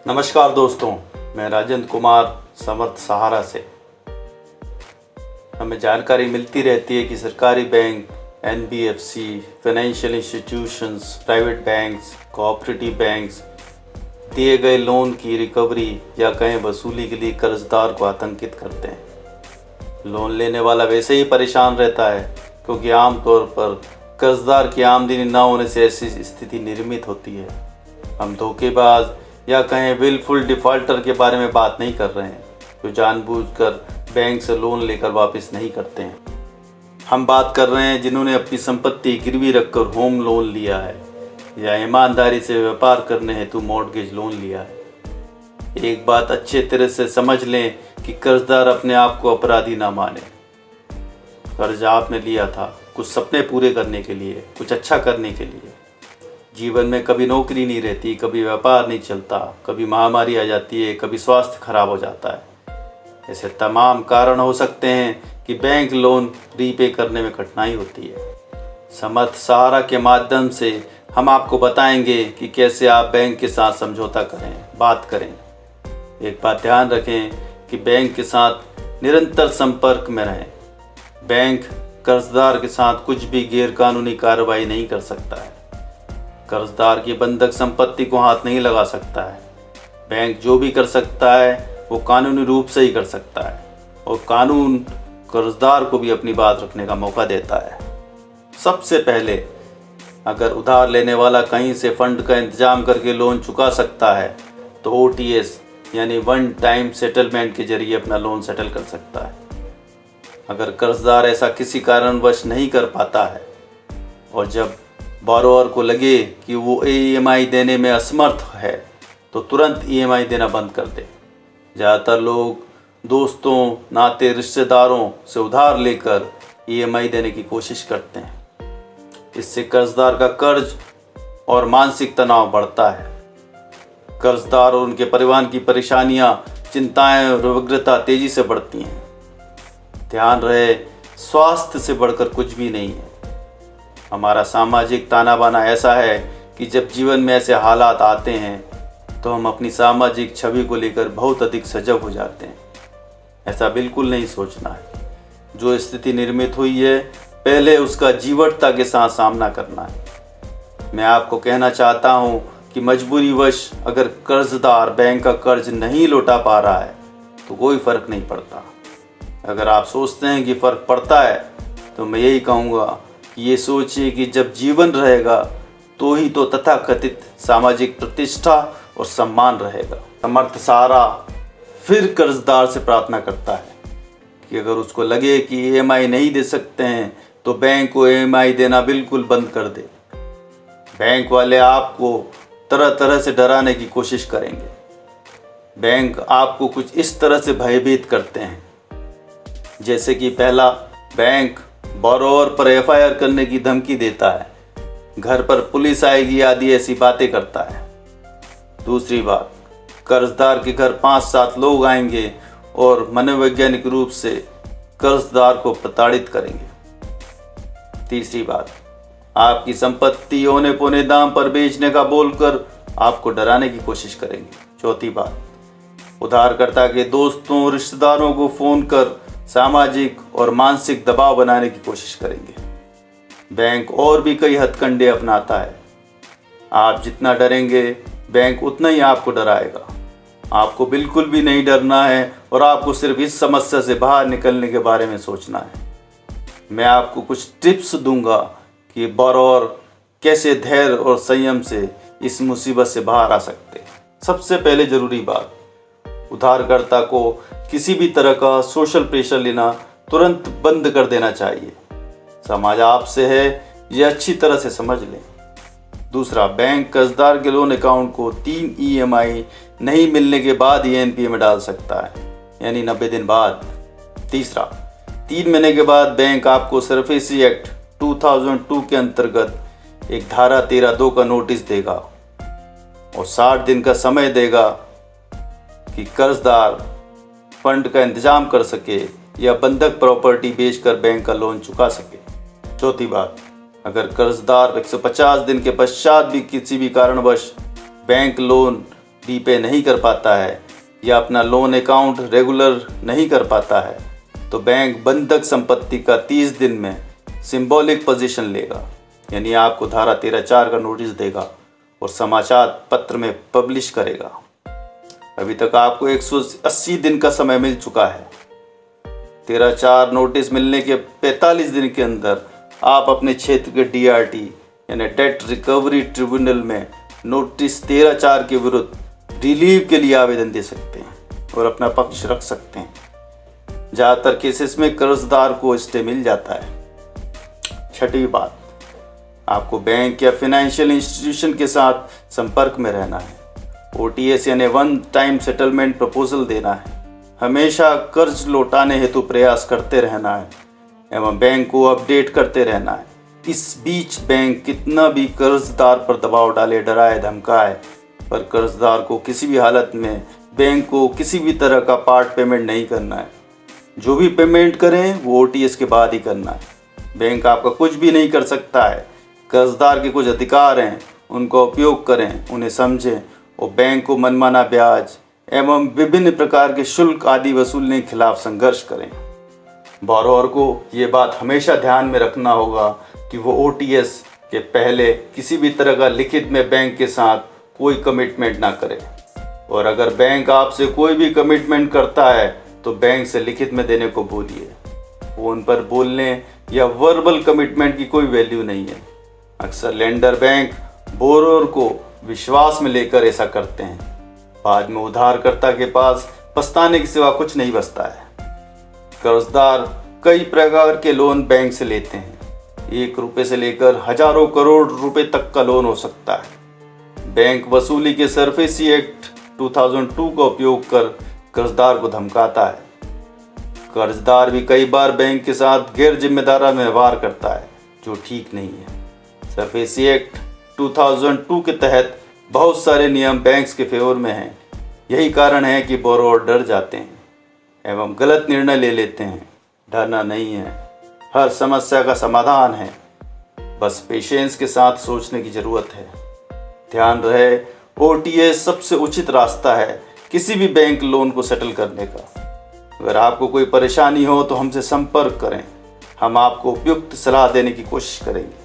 नमस्कार दोस्तों, मैं राजेंद्र कुमार समर्थ सहारा से। हमें जानकारी मिलती रहती है कि सरकारी bank, NBFC, financial institutions, private banks, cooperative banks दिए गए लोन की रिकवरी या कहें वसूली के लिए कर्जदार को आतंकित करते हैं। लोन लेने वाला वैसे ही परेशान रहता है क्योंकि आमतौर पर कर्जदार की आमदनी न होने से ऐसी स्थिति निर्मित होती है। हम धोखेबाज या कहें विलफुल डिफ़ॉल्टर के बारे में बात नहीं कर रहे हैं जो जानबूझकर बैंक से लोन लेकर वापस नहीं करते हैं। हम बात कर रहे हैं जिन्होंने अपनी संपत्ति गिरवी रखकर होम लोन लिया है या ईमानदारी से व्यापार करने हेतु मॉर्गेज लोन लिया है। एक बात अच्छे तरह से समझ लें कि कर्जदार अपने आप को अपराधी ना माने। कर्ज आपने लिया था कुछ सपने पूरे करने के लिए, कुछ अच्छा करने के लिए। जीवन में कभी नौकरी नहीं रहती, कभी व्यापार नहीं चलता, कभी महामारी आ जाती है, कभी स्वास्थ्य खराब हो जाता है। ऐसे तमाम कारण हो सकते हैं कि बैंक लोन रीपे करने में कठिनाई होती है। समर्थ सहारा के माध्यम से हम आपको बताएंगे कि कैसे आप बैंक के साथ समझौता करें, बात करें। एक बात ध्यान रखें कि बैंक के साथ निरंतर संपर्क में रहें। बैंक कर्जदार के साथ कुछ भी गैरकानूनी कार्रवाई नहीं कर सकता है। कर्जदार की बंधक संपत्ति को हाथ नहीं लगा सकता है। बैंक जो भी कर सकता है वो कानूनी रूप से ही कर सकता है और कानून कर्जदार को भी अपनी बात रखने का मौका देता है। सबसे पहले, अगर उधार लेने वाला कहीं से फंड का इंतजाम करके लोन चुका सकता है तो OTS यानी वन टाइम सेटलमेंट के जरिए अपना लोन सेटल कर सकता है। अगर कर्जदार ऐसा किसी कारणवश नहीं कर पाता है और जब बोरोवर को लगे कि वो EMI देने में असमर्थ है तो तुरंत EMI देना बंद कर दे। ज़्यादातर लोग दोस्तों, नाते, रिश्तेदारों से उधार लेकर EMI देने की कोशिश करते हैं। इससे कर्जदार का कर्ज और मानसिक तनाव बढ़ता है। कर्जदार और उनके परिवार की परेशानियां, चिंताएं और व्यग्रता तेजी से बढ़ती हैं। ध्यान रहे, स्वास्थ्य से बढ़कर कुछ भी नहीं है। हमारा सामाजिक ताना बाना ऐसा है कि जब जीवन में ऐसे हालात आते हैं तो हम अपनी सामाजिक छवि को लेकर बहुत अधिक सजग हो जाते हैं। ऐसा बिल्कुल नहीं सोचना है। जो स्थिति निर्मित हुई है पहले उसका जीवटता के साथ सामना करना है। मैं आपको कहना चाहता हूँ कि मजबूरीवश अगर कर्जदार बैंक का कर्ज नहीं लौटा पा रहा है तो कोई फ़र्क नहीं पड़ता। अगर आप सोचते हैं कि फ़र्क पड़ता है तो मैं यही कहूँगा कि ये सोचिए कि जब जीवन रहेगा तो ही तो तथाकथित सामाजिक प्रतिष्ठा और सम्मान रहेगा। समर्थ सहारा फिर कर्जदार से प्रार्थना करता है कि अगर उसको लगे कि EMI नहीं दे सकते हैं तो बैंक को EMI देना बिल्कुल बंद कर दे। बैंक वाले आपको तरह तरह से डराने की कोशिश करेंगे। बैंक आपको कुछ इस तरह से भयभीत करते हैं, जैसे कि पहला, बैंक बोरोवर पर FIR करने की धमकी देता है, घर पर पुलिस आएगी आदि ऐसी बातें करता है। दूसरी बात, कर्जदार के घर 5-7 लोग आएंगे और मनोवैज्ञानिक रूप से कर्जदार को प्रताड़ित करेंगे। तीसरी बात, आपकी संपत्ति औने पौने दाम पर बेचने का बोलकर आपको डराने की कोशिश करेंगे। चौथी बात, उधारकर्ता के दोस्तों, रिश्तेदारों को फ़ोन कर सामाजिक और मानसिक दबाव बनाने की कोशिश करेंगे। बैंक और भी कई हथकंडे अपनाता है। आप जितना डरेंगे बैंक उतना ही आपको डराएगा। आपको बिल्कुल भी नहीं डरना है और आपको सिर्फ इस समस्या से बाहर निकलने के बारे में सोचना है। मैं आपको कुछ टिप्स दूंगा कि बोरोवर कैसे धैर्य और संयम से इस मुसीबत से बाहर आ सकते हैं। सबसे पहले ज़रूरी बात, उधारकर्ता को किसी भी तरह का सोशल प्रेशर लेना तुरंत बंद कर देना चाहिए। समाज आपसे है, ये अच्छी तरह से समझ लें। दूसरा, बैंक कर्जदार के लोन अकाउंट को 3 EMI नहीं मिलने के बाद ही NPA में डाल सकता है, यानी 90 दिन बाद। तीसरा, 3 महीने के बाद बैंक आपको सरफेसी एक्ट 2002 के अंतर्गत एक धारा 13(2) का नोटिस देगा और 60 दिन का समय देगा कि कर्जदार फंड का इंतजाम कर सके या बंधक प्रॉपर्टी बेचकर बैंक का लोन चुका सके। चौथी बात, अगर कर्जदार 150 दिन के पश्चात भी किसी भी कारणवश बैंक लोन रीपे नहीं कर पाता है या अपना लोन अकाउंट रेगुलर नहीं कर पाता है तो बैंक बंधक संपत्ति का 30 दिन में सिंबॉलिक पोजीशन लेगा, यानी आपको धारा 13(4) का नोटिस देगा और समाचार पत्र में पब्लिश करेगा। अभी तक आपको 180 दिन का समय मिल चुका है। 13(4) नोटिस मिलने के 45 दिन के अंदर आप अपने क्षेत्र के DRT यानी डेट रिकवरी ट्रिब्यूनल में नोटिस 13(4) के विरुद्ध रिलीव के लिए आवेदन दे सकते हैं और अपना पक्ष रख सकते हैं। ज़्यादातर केसेस में कर्जदार को स्टे मिल जाता है। छठी बात, आपको बैंक या फाइनेंशियल इंस्टीट्यूशन के साथ संपर्क में रहना है। OTS यानी वन टाइम सेटलमेंट प्रपोजल देना है। हमेशा कर्ज लौटाने हेतु प्रयास करते रहना है एवं बैंक को अपडेट करते रहना है। इस बीच बैंक कितना भी कर्जदार पर दबाव डाले, डराए धमकाए, पर कर्जदार को किसी भी हालत में बैंक को किसी भी तरह का पार्ट पेमेंट नहीं करना है। जो भी पेमेंट करें वो OTS के बाद ही करना है। बैंक आपका कुछ भी नहीं कर सकता है। कर्जदार के कुछ अधिकार हैं, उनका उपयोग करें, उन्हें समझें और बैंक को मनमाना ब्याज एवं विभिन्न प्रकार के शुल्क आदि वसूलने के खिलाफ संघर्ष करें। बोरोवर को ये बात हमेशा ध्यान में रखना होगा कि वो OTS के पहले किसी भी तरह का लिखित में बैंक के साथ कोई कमिटमेंट ना करे, और अगर बैंक आपसे कोई भी कमिटमेंट करता है तो बैंक से लिखित में देने को बोलिए। फ़ोन पर बोलने या वर्बल कमिटमेंट की कोई वैल्यू नहीं है। अक्सर लेंडर बैंक बोरोवर को विश्वास में लेकर ऐसा करते हैं। बाद में उधारकर्ता के पास पछताने के सिवा कुछ नहीं बचता है। कर्जदार कई प्रकार के लोन बैंक से लेते हैं। 1 रुपये से लेकर हजारों करोड़ रुपए तक का लोन हो सकता है। बैंक वसूली के सरफेसी एक्ट 2002 का उपयोग कर कर्जदार को धमकाता है। कर्जदार भी कई बार बैंक के साथ गैर जिम्मेदाराना व्यवहार करता है, जो ठीक नहीं है। सरफेसी एक्ट 2002 के तहत बहुत सारे नियम बैंक्स के फेवर में हैं। यही कारण है कि बोरोवर डर जाते हैं एवं गलत निर्णय ले लेते हैं। डरना नहीं है, हर समस्या का समाधान है, बस पेशेंस के साथ सोचने की ज़रूरत है। ध्यान रहे, OTS सबसे उचित रास्ता है किसी भी बैंक लोन को सेटल करने का। अगर आपको कोई परेशानी हो तो हमसे संपर्क करें, हम आपको उपयुक्त सलाह देने की कोशिश करेंगे।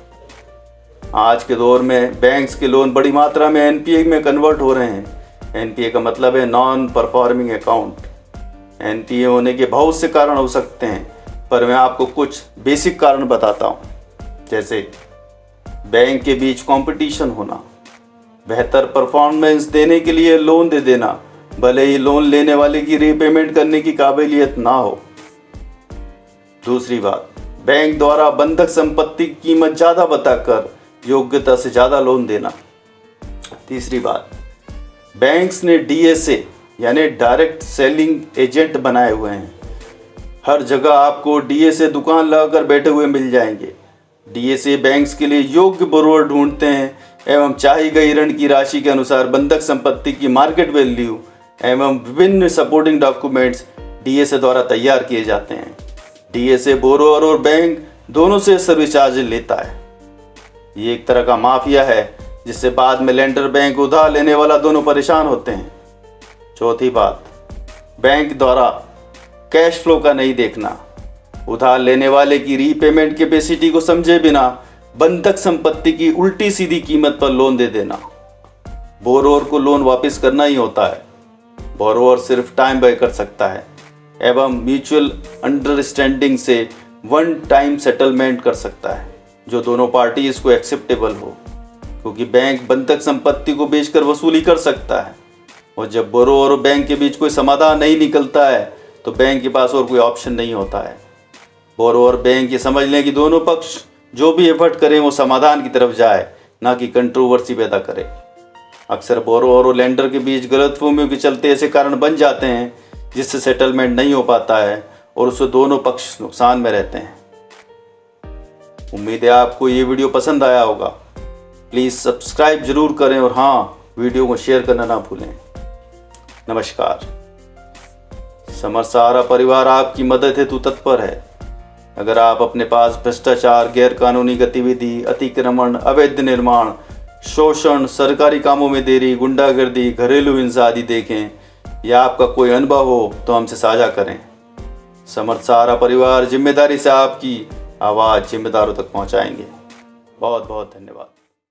आज के दौर में बैंक्स के लोन बड़ी मात्रा में NPA में कन्वर्ट हो रहे हैं। NPA का मतलब है नॉन परफॉर्मिंग अकाउंट। NPA होने के बहुत से कारण हो सकते हैं, पर मैं आपको कुछ बेसिक कारण बताता हूँ। जैसे बैंक के बीच कंपटीशन होना, बेहतर परफॉर्मेंस देने के लिए लोन दे देना, भले ही लोन लेने वाले की रीपेमेंट करने की काबिलियत ना हो। दूसरी बात, बैंक द्वारा बंधक संपत्ति की कीमत ज़्यादा बताकर योग्यता से ज़्यादा लोन देना। तीसरी बात, बैंक्स ने DSA यानी डायरेक्ट सेलिंग एजेंट बनाए हुए हैं। हर जगह आपको DSA दुकान लगाकर बैठे हुए मिल जाएंगे। DSA बैंक्स के लिए योग्य बोरोवर ढूंढते हैं एवं चाही गई ऋण की राशि के अनुसार बंधक संपत्ति की मार्केट वैल्यू एवं विभिन्न सपोर्टिंग डॉक्यूमेंट्स DSA द्वारा तैयार किए जाते हैं। DSA बोरोवर और बैंक दोनों से सर्विस चार्ज लेता है। ये एक तरह का माफिया है, जिससे बाद में लेंडर बैंक उधार लेने वाला दोनों परेशान होते हैं। चौथी बात, बैंक द्वारा कैश फ्लो का नहीं देखना। उधार लेने वाले की रीपेमेंट कैपेसिटी को समझे बिना बंधक संपत्ति की उल्टी सीधी कीमत पर लोन दे देना। बोरोवर को लोन वापस करना ही होता है। बोरोवर सिर्फ टाइम बाय कर सकता है एवं म्यूचुअल अंडरस्टैंडिंग से वन टाइम सेटलमेंट कर सकता है, जो दोनों पार्टीज को एक्सेप्टेबल हो, क्योंकि बैंक बंधक संपत्ति को बेचकर वसूली कर सकता है। और जब बोरोवर और बैंक के बीच कोई समाधान नहीं निकलता है तो बैंक के पास और कोई ऑप्शन नहीं होता है। बोरोवर बैंक ये समझ लें कि दोनों पक्ष जो भी एफर्ट करें वो समाधान की तरफ जाए, ना कि कंट्रोवर्सी पैदा करे। अक्सर बोरोवर और लेंडर के बीच गलतफहमियों के चलते ऐसे कारण बन जाते हैं जिससे सेटलमेंट नहीं हो पाता है और उससे दोनों पक्ष नुकसान में रहते हैं। उम्मीद है आपको ये वीडियो पसंद आया होगा। प्लीज़ सब्सक्राइब जरूर करें और हाँ, वीडियो को शेयर करना ना भूलें। नमस्कार। समर्थ सहारा परिवार आपकी मदद हेतु तत्पर है। अगर आप अपने पास भ्रष्टाचार, गैर कानूनी गतिविधि, अतिक्रमण, अवैध निर्माण, शोषण, सरकारी कामों में देरी, गुंडागर्दी, घरेलू हिंसा आदि देखें या आपका कोई अनुभव हो तो हमसे साझा करें। समर्थ सहारा परिवार जिम्मेदारी से आपकी आवाज़ जिम्मेदारों तक पहुंचाएंगे। बहुत बहुत धन्यवाद।